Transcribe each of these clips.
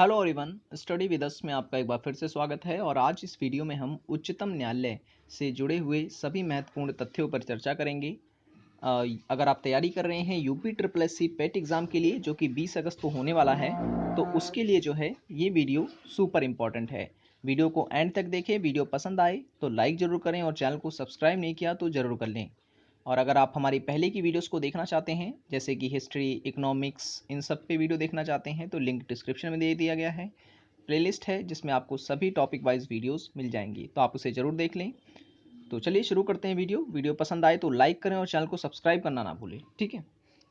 Hello everyone, study with us में आपका एक बार फिर से स्वागत है। और आज इस वीडियो में हम उच्चतम न्यायालय से जुड़े हुए सभी महत्वपूर्ण तथ्यों पर चर्चा करेंगे। अगर आप तैयारी कर रहे हैं यूपी ट्रिपल एस सी पेट एग्ज़ाम के लिए, जो कि 20 अगस्त को होने वाला है, तो उसके लिए जो है ये वीडियो सुपर इम्पॉर्टेंट है। वीडियो को एंड तक देखें। वीडियो पसंद आए तो लाइक ज़रूर करें और चैनल को सब्सक्राइब नहीं किया तो ज़रूर कर लें। और अगर आप हमारी पहले की वीडियोस को देखना चाहते हैं, जैसे कि हिस्ट्री, इकोनॉमिक्स, इन सब पे वीडियो देखना चाहते हैं, तो लिंक डिस्क्रिप्शन में दे दिया गया है। प्लेलिस्ट है जिसमें आपको सभी टॉपिक वाइज वीडियोस मिल जाएंगी, तो आप उसे ज़रूर देख लें। तो चलिए शुरू करते हैं। वीडियो पसंद आए तो लाइक करें और चैनल को सब्सक्राइब करना ना भूलें, ठीक है।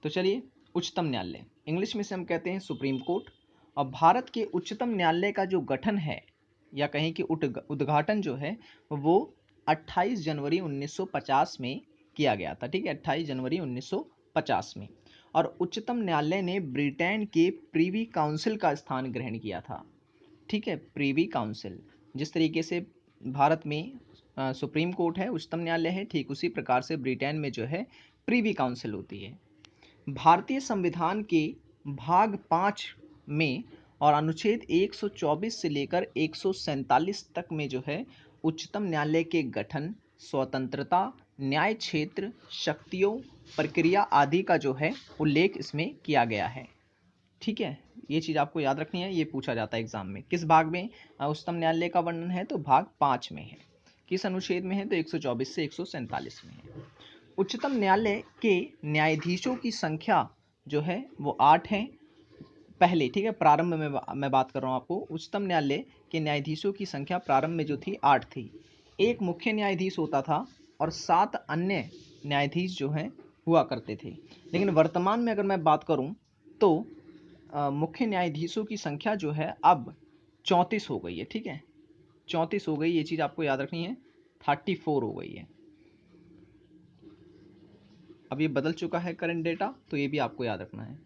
तो चलिए, उच्चतम न्यायालय, इंग्लिश में से हम कहते हैं सुप्रीम कोर्ट। और भारत के उच्चतम न्यायालय का जो गठन है, या कहें कि उद्घाटन जो है, वो 28 जनवरी 1950 में किया गया था, ठीक है। 28 जनवरी 1950 में। और उच्चतम न्यायालय ने ब्रिटेन के प्रीवी काउंसिल का स्थान ग्रहण किया था, ठीक है। प्रीवी काउंसिल, जिस तरीके से भारत में सुप्रीम कोर्ट है, उच्चतम न्यायालय है, ठीक उसी प्रकार से ब्रिटेन में जो है प्रीवी काउंसिल होती है। भारतीय संविधान के भाग 5 में और अनुच्छेद 124 से लेकर 147 तक में जो है उच्चतम न्यायालय के गठन, स्वतंत्रता, न्याय क्षेत्र, शक्तियों, प्रक्रिया आदि का जो है उल्लेख इसमें किया गया है, ठीक है। ये चीज़ आपको याद रखनी है, ये पूछा जाता है एग्जाम में। किस भाग में उच्चतम न्यायालय का वर्णन है, तो भाग 5 में है। किस अनुच्छेद में है, तो 124 से 147 में है। उच्चतम न्यायालय के न्यायाधीशों की संख्या जो है वो 8 है पहले, ठीक है। प्रारंभ में मैं बात कर रहा हूँ आपको, उच्चतम न्यायालय के न्यायाधीशों की संख्या प्रारंभ में जो थी 8 थी। एक मुख्य न्यायाधीश होता था और 7 अन्य न्यायाधीश जो हैं हुआ करते थे। लेकिन वर्तमान में अगर मैं बात करूँ तो मुख्य न्यायाधीशों की संख्या जो है अब 34 हो गई है, ठीक है। 34 हो गई, ये चीज़ आपको याद रखनी है। 34 हो गई है, अब ये बदल चुका है करंट डेटा, तो ये भी आपको याद रखना है।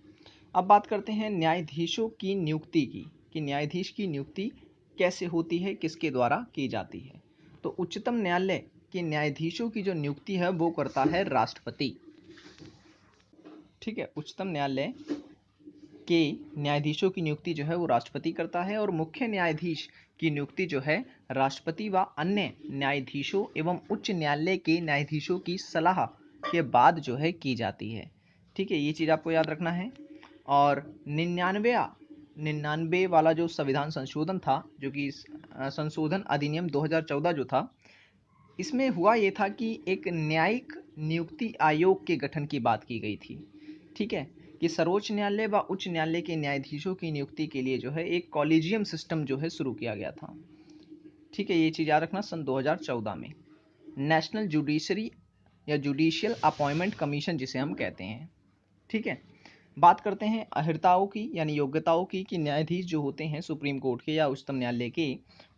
अब बात करते हैं न्यायाधीशों की नियुक्ति की, कि न्यायाधीश की नियुक्ति कैसे होती है, किसके द्वारा की जाती है। तो उच्चतम न्यायालय के न्यायाधीशों की जो नियुक्ति है वो करता है राष्ट्रपति, ठीक है। उच्चतम न्यायालय के न्यायाधीशों की नियुक्ति जो है वो राष्ट्रपति करता है। और मुख्य न्यायाधीश की नियुक्ति जो है राष्ट्रपति व अन्य न्यायाधीशों एवं उच्च न्यायालय के न्यायाधीशों की सलाह के बाद जो है की जाती है, ठीक है। ये चीज़ आपको याद रखना है। और 99 वाला जो संविधान संशोधन था, जो कि संशोधन अधिनियम 2014 जो था, इसमें हुआ ये था कि एक न्यायिक नियुक्ति आयोग के गठन की बात की गई थी, ठीक है। कि सर्वोच्च न्यायालय व उच्च न्यायालय के न्यायाधीशों की नियुक्ति के लिए जो है एक कॉलेजियम सिस्टम जो है शुरू किया गया था, ठीक है। ये चीज़ याद रखना, सन 2014 में नेशनल जुडिशरी या जुडिशियल अपॉइंटमेंट कमीशन जिसे हम कहते हैं, ठीक है। बात करते हैं अर्हताओं की, यानी योग्यताओं की, कि न्यायाधीश जो होते हैं सुप्रीम कोर्ट के या उच्चतम न्यायालय के,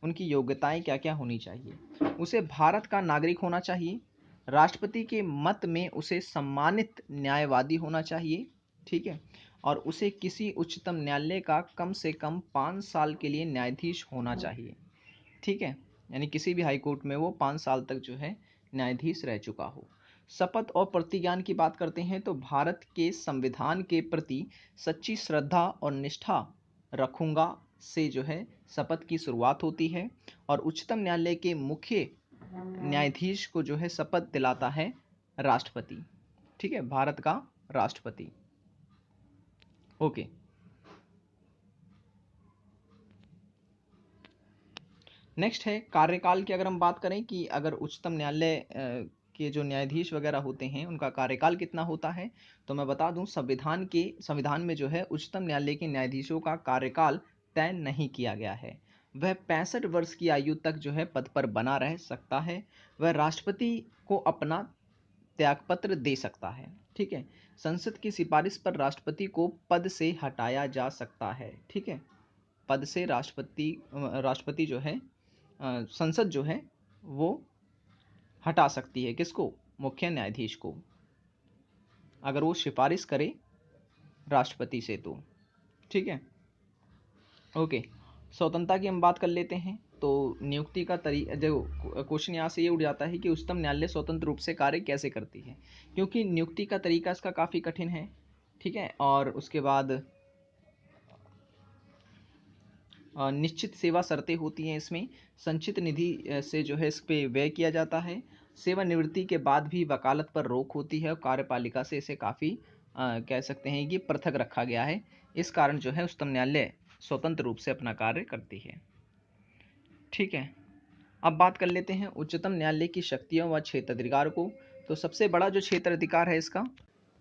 उनकी योग्यताएं क्या क्या होनी चाहिए। उसे भारत का नागरिक होना चाहिए, राष्ट्रपति के मत में उसे सम्मानित न्यायवादी होना चाहिए, ठीक है। और उसे किसी उच्चतम न्यायालय का कम से कम 5 साल के लिए न्यायाधीश होना चाहिए, ठीक है। यानी किसी भी हाई कोर्ट में वो 5 साल तक जो है न्यायाधीश रह चुका हो। शपथ और प्रतिज्ञान की बात करते हैं तो भारत के संविधान के प्रति सच्ची श्रद्धा और निष्ठा रखूंगा से जो है शपथ की शुरुआत होती है। और उच्चतम न्यायालय के मुख्य न्यायाधीश को जो है शपथ दिलाता है राष्ट्रपति, ठीक है, भारत का राष्ट्रपति। ओके। नेक्स्ट है कार्यकाल की। अगर हम बात करें कि अगर उच्चतम न्यायालय के जो न्यायाधीश वगैरह होते हैं उनका कार्यकाल कितना होता है, तो मैं बता दूं, संविधान में जो है उच्चतम न्यायालय के न्यायाधीशों का कार्यकाल तय नहीं किया गया है। वह 65 वर्ष की आयु तक जो है पद पर बना रह सकता है। वह राष्ट्रपति को अपना त्यागपत्र दे सकता है, ठीक है। संसद की सिफारिश पर राष्ट्रपति को पद से हटाया जा सकता है, ठीक है। पद से राष्ट्रपति जो है संसद जो है वो हटा सकती है, किसको, मुख्य न्यायाधीश को, अगर वो सिफारिश करे राष्ट्रपति से तो, ठीक है। ओके। स्वतंत्रता की हम बात कर लेते हैं। तो नियुक्ति का जो क्वेश्चन यहाँ से ये उठ जाता है कि उच्चतम न्यायालय स्वतंत्र रूप से कार्य कैसे करती है, क्योंकि नियुक्ति का तरीका इसका काफ़ी कठिन है, ठीक है। और उसके बाद निश्चित सेवा शर्तें होती हैं इसमें। संचित निधि से जो है इस पे व्यय किया जाता है। सेवानिवृत्ति के बाद भी वकालत पर रोक होती है और कार्यपालिका से इसे काफ़ी कह सकते हैं कि पृथक रखा गया है। इस कारण जो है उच्चतम न्यायालय स्वतंत्र रूप से अपना कार्य करती है। ठीक है, अब बात कर लेते हैं उच्चतम न्यायालय की शक्तियों व क्षेत्राधिकार को। तो सबसे बड़ा जो क्षेत्राधिकार है इसका,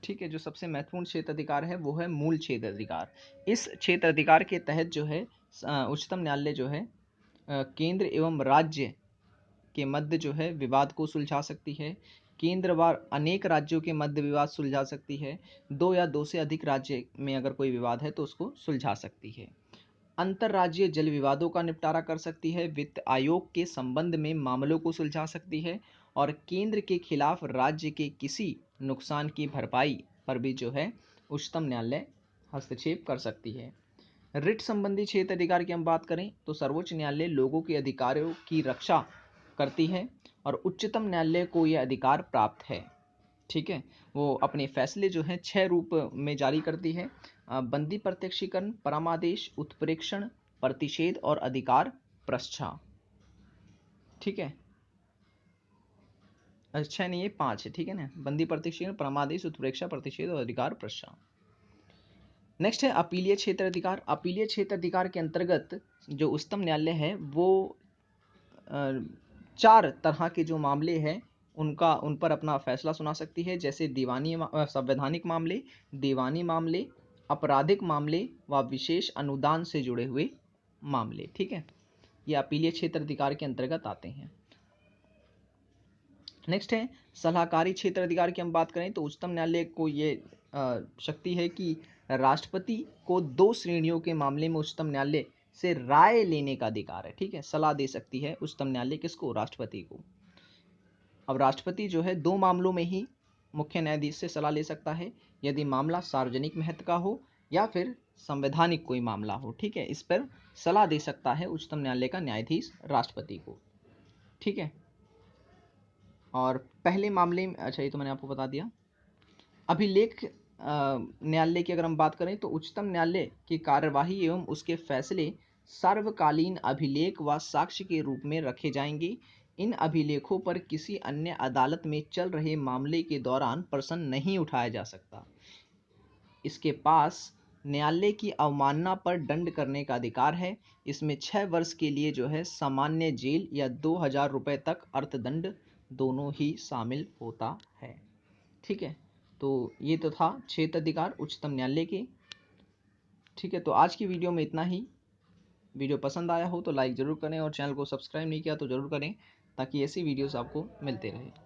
ठीक है, जो सबसे महत्वपूर्ण क्षेत्राधिकार है वो है मूल क्षेत्राधिकार। इस क्षेत्राधिकार के तहत जो है उच्चतम न्यायालय जो है केंद्र एवं राज्य के मध्य जो है विवाद को सुलझा सकती है। केंद्र व अनेक राज्यों के मध्य विवाद सुलझा सकती है। दो या दो से अधिक राज्य में अगर कोई विवाद है तो उसको सुलझा सकती है। अंतर्राज्यीय जल विवादों का निपटारा कर सकती है। वित्त आयोग के संबंध में मामलों को सुलझा सकती है और केंद्र के खिलाफ राज्य के किसी नुकसान की भरपाई पर भी जो है उच्चतम न्यायालय हस्तक्षेप कर सकती है। रिट संबंधी क्षेत्राधिकार की हम बात करें तो सर्वोच्च न्यायालय लोगों के अधिकारों की रक्षा करती है और उच्चतम न्यायालय को यह अधिकार प्राप्त है। ठीक है, वो अपने फैसले जो हैं 6 रूप में जारी करती है। बंदी प्रत्यक्षीकरण, परमादेश, उत्प्रेक्षण, प्रतिषेध और अधिकार प्रश्चा। ठीक है, अच्छा नहीं, ये 5 है। ठीक है ना, बंदी प्रत्यक्षीकरण, परमादेश, उत्प्रेक्षा, प्रतिषेध और अधिकार प्रश्चा। नेक्स्ट है अपीलीय क्षेत्राधिकार। अपीलीय क्षेत्राधिकार के अंतर्गत जो उच्चतम न्यायालय है वो 4 तरह के जो मामले हैं उन पर अपना फैसला सुना सकती है, जैसे संवैधानिक मामले, दीवानी मामले, आपराधिक मामले व विशेष अनुदान से जुड़े हुए मामले। ठीक है, ये अपीलीय क्षेत्राधिकार के अंतर्गत आते हैं। नेक्स्ट है सलाहकारी क्षेत्राधिकार की हम बात करें तो उच्चतम न्यायालय को ये शक्ति है कि राष्ट्रपति को 2 श्रेणियों के मामले में उच्चतम न्यायालय से राय लेने का अधिकार है। ठीक है, सलाह दे सकती है उच्चतम न्यायालय किसको? राष्ट्रपति को। अब राष्ट्रपति जो है 2 मामलों में ही मुख्य न्यायाधीश से सलाह ले सकता है, यदि मामला सार्वजनिक महत्व का हो या फिर संवैधानिक कोई मामला हो। ठीक है, इस पर सलाह दे सकता है उच्चतम न्यायालय का न्यायाधीश राष्ट्रपति को। ठीक है, और पहले मामले में, अच्छा ये तो मैंने आपको बता दिया। अभिलेख न्यायालय की अगर हम बात करें तो उच्चतम न्यायालय की कार्यवाही एवं उसके फैसले सर्वकालीन अभिलेख व साक्ष्य के रूप में रखे जाएंगे। इन अभिलेखों पर किसी अन्य अदालत में चल रहे मामले के दौरान प्रश्न नहीं उठाया जा सकता। इसके पास न्यायालय की अवमानना पर दंड करने का अधिकार है। इसमें 6 वर्ष के लिए जो है सामान्य जेल या 2000 रुपये तक अर्थदंड दोनों ही शामिल होता है। ठीक है, तो ये तो था क्षेत्राधिकार उच्चतम न्यायालय के। ठीक है, तो आज की वीडियो में इतना ही। वीडियो पसंद आया हो तो लाइक ज़रूर करें और चैनल को सब्सक्राइब नहीं किया तो ज़रूर करें ताकि ऐसी वीडियोस आपको मिलते रहे।